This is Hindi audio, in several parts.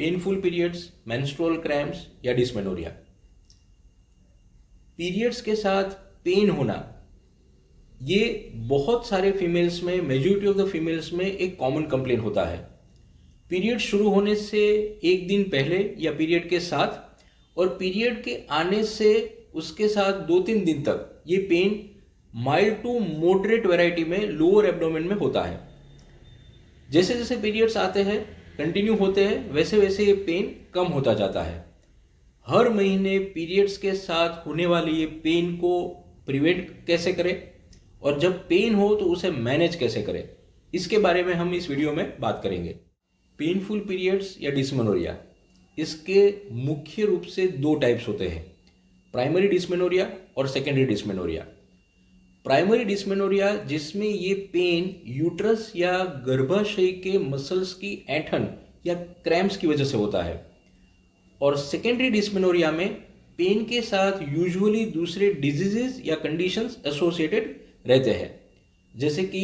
पेनफुल पीरियड्स, मेंस्ट्रुअल क्रैम्प्स या डिस्मेनोरिया। पीरियड्स के साथ पेन होना ये बहुत सारे फीमेल्स में, मेजॉरिटी ऑफ द फीमेल्स में एक कॉमन कंप्लेन होता है। पीरियड शुरू होने से एक दिन पहले या पीरियड के साथ और पीरियड के आने से उसके साथ 2-3 दिन तक ये pain mild to moderate variety में लोअर एब्डोमेन में होता है। जैसे जैसे पीरियड्स आते हैं, कंटिन्यू होते हैं, वैसे वैसे ये पेन कम होता जाता है। हर महीने पीरियड्स के साथ होने वाली ये पेन को प्रिवेंट कैसे करें और जब पेन हो तो उसे मैनेज कैसे करें, इसके बारे में हम इस वीडियो में बात करेंगे। पेनफुल पीरियड्स या डिस्मेनोरिया, इसके मुख्य रूप से 2 टाइप्स होते हैं, प्राइमरी डिस्मेनोरिया और सेकेंडरी डिस्मेनोरिया। प्राइमरी डिस्मेनोरिया जिसमें ये पेन यूट्रस या गर्भाशय के मसल्स की ऐंठन या क्रैम्प्स की वजह से होता है, और सेकेंडरी डिस्मेनोरिया में पेन के साथ यूजुअली दूसरे डिजीजेस या कंडीशंस एसोसिएटेड रहते हैं, जैसे कि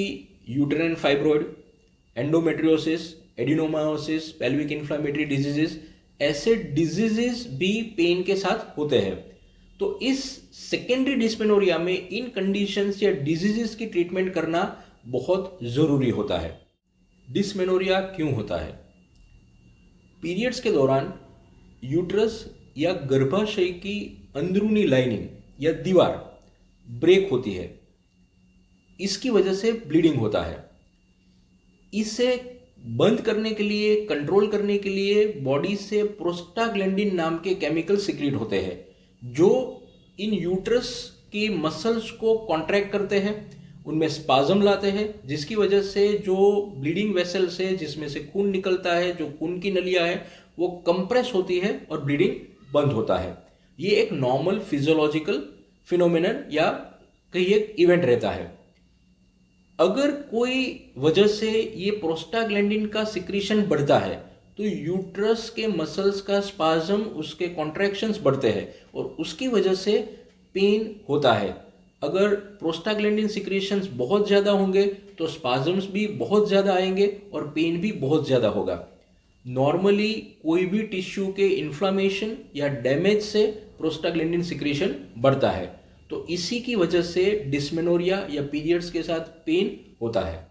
uterine fibroid, endometriosis, adenomyosis, pelvic inflammatory diseases, ऐसे डिजीजेस भी पेन के साथ होते हैं। तो इस सेकेंडरी डिस्मेनोरिया में इन कंडीशंस या डिजीजेस की ट्रीटमेंट करना बहुत ज़रूरी होता है। डिस्मेनोरिया क्यों होता है? पीरियड्स के दौरान यूट्रस या गर्भाशय की अंदरूनी लाइनिंग या दीवार ब्रेक होती है, इसकी वजह से ब्लीडिंग होता है। इसे बंद करने के लिए, कंट्रोल करने के लिए बॉडी से प्रोस्टाग्लैंडिन नाम के केमिकल सिक्रीट होते हैं जो इन यूट्रस की मसल्स को कॉन्ट्रैक्ट करते हैं, उनमें स्पाज्म लाते हैं, जिसकी वजह से जो ब्लीडिंग वेसल्स है, जिसमें से खून निकलता है, जो खून की नलियां है, वो कंप्रेस होती है और ब्लीडिंग बंद होता है। ये एक नॉर्मल फिजियोलॉजिकल फिनोमिनन या कहिए इवेंट रहता है। अगर कोई वजह से ये प्रोस्टाग्लैंडिन का सिक्रीशन बढ़ता है तो यूट्रस के मसल्स का स्पाज्म, उसके कॉन्ट्रैक्शंस बढ़ते हैं और उसकी वजह से पेन होता है। अगर प्रोस्टाग्लैंडिन सिक्रीशंस बहुत ज़्यादा होंगे तो स्पाज्म्स भी बहुत ज़्यादा आएंगे और पेन भी बहुत ज़्यादा होगा। नॉर्मली कोई भी टिश्यू के इन्फ्लामेशन या डैमेज से प्रोस्टाग्लैंडिन सिक्रीशन बढ़ता है, तो इसी की वजह से डिस्मेनोरिया या पीरियड्स के साथ पेन होता है।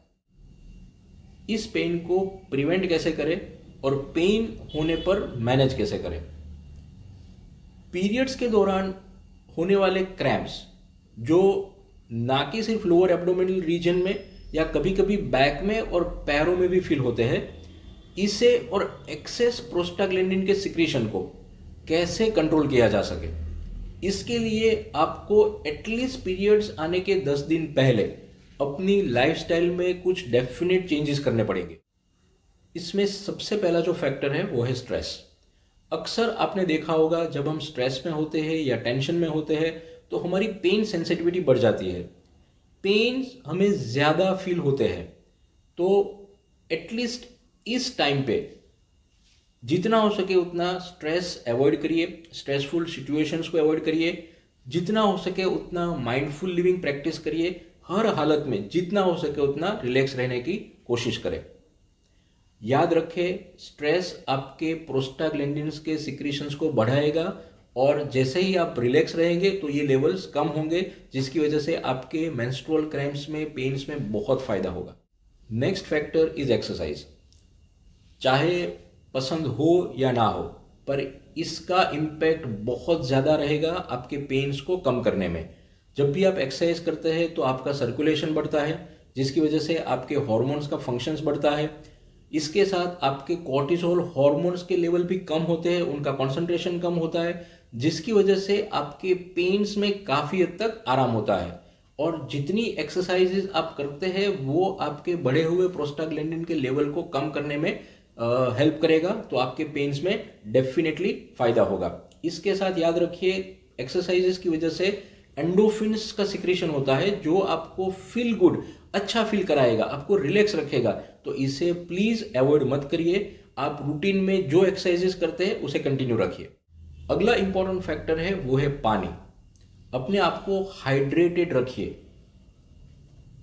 इस पेन को प्रिवेंट कैसे करें और पेन होने पर मैनेज कैसे करें? पीरियड्स के दौरान होने वाले क्रैम्प्स जो ना कि सिर्फ लोअर एब्डोमिनल रीजन में या कभी कभी बैक में और पैरों में भी फील होते हैं, इसे और एक्सेस प्रोस्टाग्लैंडिन के सिक्रीशन को कैसे कंट्रोल किया जा सके, इसके लिए आपको एटलीस्ट पीरियड्स आने के 10 दिन पहले अपनी लाइफस्टाइल में कुछ डेफिनेट चेंजेस करने पड़ेंगे। इसमें सबसे पहला जो फैक्टर है वो है स्ट्रेस। अक्सर आपने देखा होगा जब हम स्ट्रेस में होते हैं या टेंशन में होते हैं तो हमारी पेन सेंसिटिविटी बढ़ जाती है, पेन हमें ज़्यादा फील होते हैं। तो एटलीस्ट इस टाइम पे जितना हो सके उतना स्ट्रेस अवॉइड करिए, स्ट्रेसफुल सिचुएशंस को अवॉइड करिए, जितना हो सके उतना माइंडफुल लिविंग प्रैक्टिस करिए, हर हालत में जितना हो सके उतना रिलैक्स रहने की कोशिश करें। याद रखें, स्ट्रेस आपके प्रोस्टाग्लैंडिन्स के सिक्रीशंस को बढ़ाएगा और जैसे ही आप रिलैक्स रहेंगे तो ये लेवल्स कम होंगे, जिसकी वजह से आपके मेंस्ट्रुअल क्रैम्प्स में, पेन्स में बहुत फायदा होगा। Next factor is exercise. चाहे पसंद हो या ना हो, पर इसका इम्पैक्ट बहुत ज़्यादा रहेगा आपके पेन्स को कम करने में। जब भी आप एक्सरसाइज करते हैं तो आपका सर्कुलेशन बढ़ता है, जिसकी वजह से आपके हार्मोन्स का फंक्शंस बढ़ता है। इसके साथ आपके कॉर्टिसोल हार्मोन्स के लेवल भी कम होते हैं, उनका कॉन्सेंट्रेशन कम होता है, जिसकी वजह से आपके पेन्स में काफ़ी हद तक आराम होता है। और जितनी एक्सरसाइजेज आप करते हैं वो आपके बढ़े हुए प्रोस्टाग्लैंडिन के लेवल को कम करने में हेल्प करेगा, तो आपके पेन्स में डेफिनेटली फायदा होगा। इसके साथ याद रखिए, एक्सरसाइजेस की वजह से एंडोफिन्स का सिक्रेशन होता है जो आपको फील गुड, अच्छा फील कराएगा, आपको रिलैक्स रखेगा, तो इसे प्लीज अवॉइड मत करिए। आप रूटीन में जो एक्सरसाइजेस करते हैं उसे कंटिन्यू रखिए। अगला इंपॉर्टेंट फैक्टर है वो है पानी। अपने आप को हाइड्रेटेड रखिए।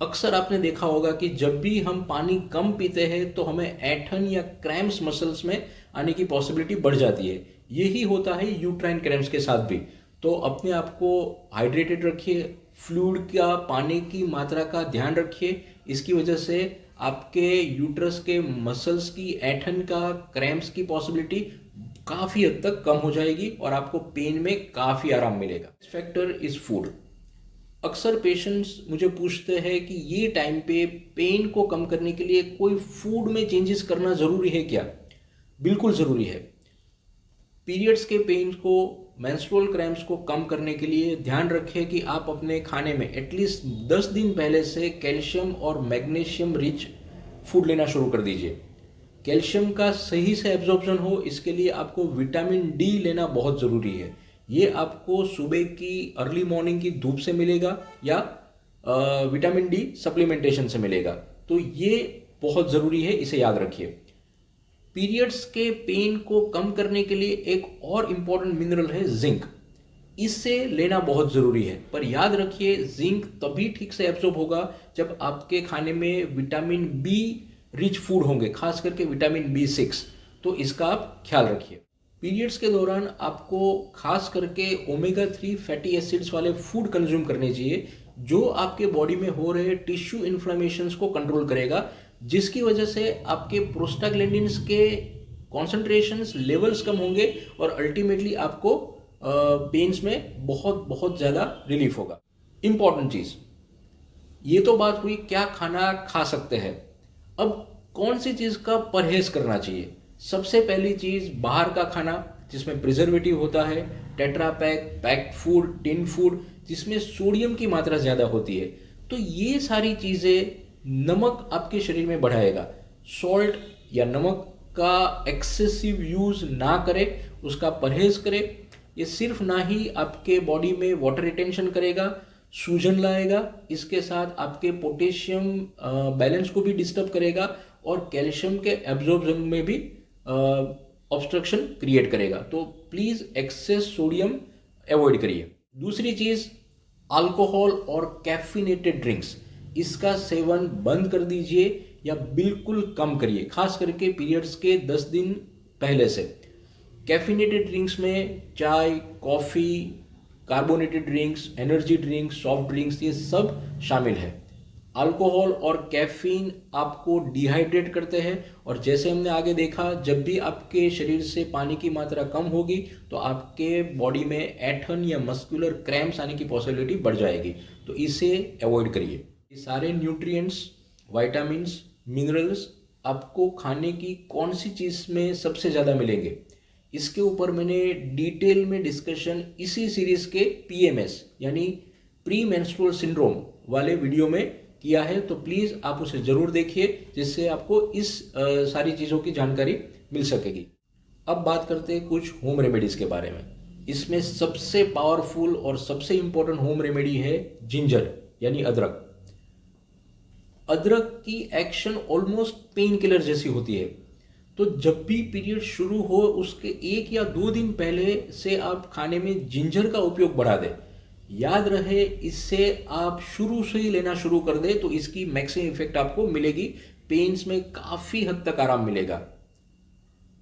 अक्सर आपने देखा होगा कि जब भी हम पानी कम पीते हैं तो हमें ऐंठन या क्रैम्प्स मसल्स में आने की पॉसिबिलिटी बढ़ जाती है। यही होता है यूट्राइन क्रैम्प्स के साथ भी। तो अपने आप को हाइड्रेटेड रखिए, फ्लूइड का, पानी की मात्रा का ध्यान रखिए। इसकी वजह से आपके यूट्रस के मसल्स की, ऐंठन का, क्रैम्प्स की पॉसिबिलिटी काफ़ी हद तक कम हो जाएगी और आपको पेन में काफ़ी आराम मिलेगा। Factor is food. अक्सर पेशेंट्स मुझे पूछते हैं कि ये टाइम पे पेन को कम करने के लिए कोई फूड में चेंजेस करना ज़रूरी है क्या? बिल्कुल ज़रूरी है। पीरियड्स के पेन को, मेंस्ट्रुअल क्रैम्प्स को कम करने के लिए ध्यान रखें कि आप अपने खाने में एटलीस्ट 10 दिन पहले से कैल्शियम और मैग्नीशियम रिच फूड लेना शुरू कर दीजिए। कैल्शियम का सही से एब्जॉर्प्शन हो, इसके लिए आपको विटामिन डी लेना बहुत ज़रूरी है। ये आपको सुबह की अर्ली मॉर्निंग की धूप से मिलेगा या विटामिन डी सप्लीमेंटेशन से मिलेगा। तो ये बहुत ज़रूरी है, इसे याद रखिए। पीरियड्स के पेन को कम करने के लिए एक और इम्पॉर्टेंट मिनरल है जिंक। इससे लेना बहुत ज़रूरी है, पर याद रखिए जिंक तभी ठीक से एब्जॉर्ब होगा जब आपके खाने में विटामिन बी रिच फूड होंगे, खास करके विटामिन B6। तो इसका आप ख्याल रखिए। पीरियड्स के दौरान आपको खास करके ओमेगा 3 फैटी एसिड्स वाले फूड कंज्यूम करने चाहिए, जो आपके बॉडी में हो रहे टिश्यू इन्फ्लेमेशंस को कंट्रोल करेगा, जिसकी वजह से आपके प्रोस्टाग्लैंडिन्स के कॉन्सेंट्रेशंस लेवल्स कम होंगे और अल्टीमेटली आपको पेन्स में बहुत बहुत ज़्यादा रिलीफ होगा। इम्पॉर्टेंट चीज़, ये तो बात हुई क्या खाना खा सकते हैं। अब कौन सी चीज़ का परहेज करना चाहिए? सबसे पहली चीज़, बाहर का खाना जिसमें प्रिजर्वेटिव होता है, tetra pack, packed food, tin food जिसमें सोडियम की मात्रा ज़्यादा होती है। तो ये सारी चीज़ें नमक आपके शरीर में बढ़ाएगा। सॉल्ट या नमक का एक्सेसिव यूज़ ना करें, उसका परहेज करें। ये सिर्फ ना ही आपके बॉडी में वाटर रिटेंशन करेगा, सूजन लाएगा, इसके साथ आपके पोटेशियम बैलेंस को भी डिस्टर्ब करेगा और कैल्शियम के एब्जॉर्प्शन में भी ऑब्स्ट्रक्शन क्रिएट करेगा। तो प्लीज़ एक्सेस सोडियम अवॉइड करिए। दूसरी चीज़, अल्कोहल और कैफिनेटेड ड्रिंक्स, इसका सेवन बंद कर दीजिए या बिल्कुल कम करिए, खास करके पीरियड्स के 10 दिन पहले से। कैफिनेटेड ड्रिंक्स में चाय, coffee, carbonated drinks, energy drinks, soft drinks, ये सब शामिल है। अल्कोहल और कैफीन आपको डिहाइड्रेट करते हैं और जैसे हमने आगे देखा, जब भी आपके शरीर से पानी की मात्रा कम होगी तो आपके बॉडी में ऐंठन या मस्कुलर क्रैम्प्स आने की पॉसिबिलिटी बढ़ जाएगी। तो इसे अवॉइड करिए। ये सारे न्यूट्रिएंट्स, विटामिन्स, मिनरल्स आपको खाने की कौन सी चीज़ में सबसे ज़्यादा मिलेंगे, इसके ऊपर मैंने डिटेल में डिस्कशन इसी सीरीज़ के PMS यानी प्री मेंस्ट्रुअल सिंड्रोम वाले वीडियो में किया है। तो प्लीज़ आप उसे ज़रूर देखिए, जिससे आपको इस सारी चीज़ों की जानकारी मिल सकेगी। अब बात करते हैं कुछ होम रेमेडीज़ के बारे में। इसमें सबसे पावरफुल और सबसे इम्पोर्टेंट होम रेमेडी है जिंजर यानी अदरक। अदरक की एक्शन ऑलमोस्ट पेन किलर जैसी होती है। तो जब भी पीरियड शुरू हो उसके 1 या 2 दिन पहले से आप खाने में जिंजर का उपयोग बढ़ा दें। याद रहे, इससे आप शुरू से ही लेना शुरू कर दें तो इसकी मैक्सिमम इफेक्ट आपको मिलेगी, पेन्स में काफ़ी हद तक आराम मिलेगा।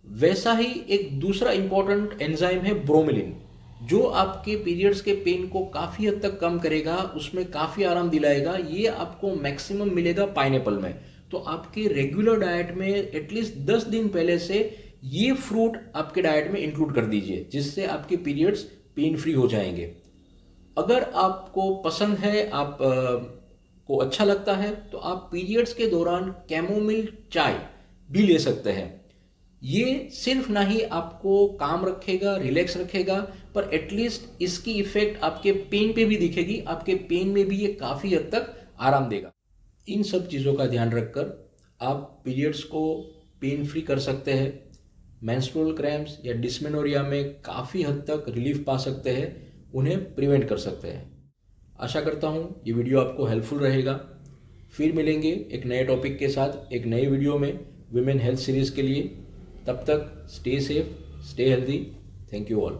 वैसा ही एक दूसरा इंपॉर्टेंट एंजाइम है ब्रोमेलिन, जो आपके पीरियड्स के पेन को काफ़ी हद तक कम करेगा, उसमें काफ़ी आराम दिलाएगा। ये आपको मैक्सिमम मिलेगा पाइनएप्पल में। तो आपके रेगुलर डाइट में एटलीस्ट 10 दिन पहले से ये फ्रूट आपके डाइट में इंक्लूड कर दीजिए, जिससे आपके पीरियड्स पेन फ्री हो जाएंगे। अगर आपको पसंद है, आप को अच्छा लगता है, तो आप पीरियड्स के दौरान कैमोमिल चाय भी ले सकते हैं। ये सिर्फ ना ही आपको काम रखेगा, रिलैक्स रखेगा, पर एटलीस्ट इसकी इफेक्ट आपके पेन पे भी दिखेगी, आपके पेन में भी ये काफ़ी हद तक आराम देगा। इन सब चीज़ों का ध्यान रखकर आप पीरियड्स को पेन फ्री कर सकते हैं, मेंस्ट्रुअल क्रैम्प्स या डिस्मेनोरिया में काफ़ी हद तक रिलीफ पा सकते हैं, उन्हें प्रिवेंट कर सकते हैं। आशा करता हूँ ये वीडियो आपको हेल्पफुल रहेगा। फिर मिलेंगे एक नए टॉपिक के साथ एक नए वीडियो में विमेन हेल्थ सीरीज़ के लिए। तब तक stay safe, stay healthy. Thank you all.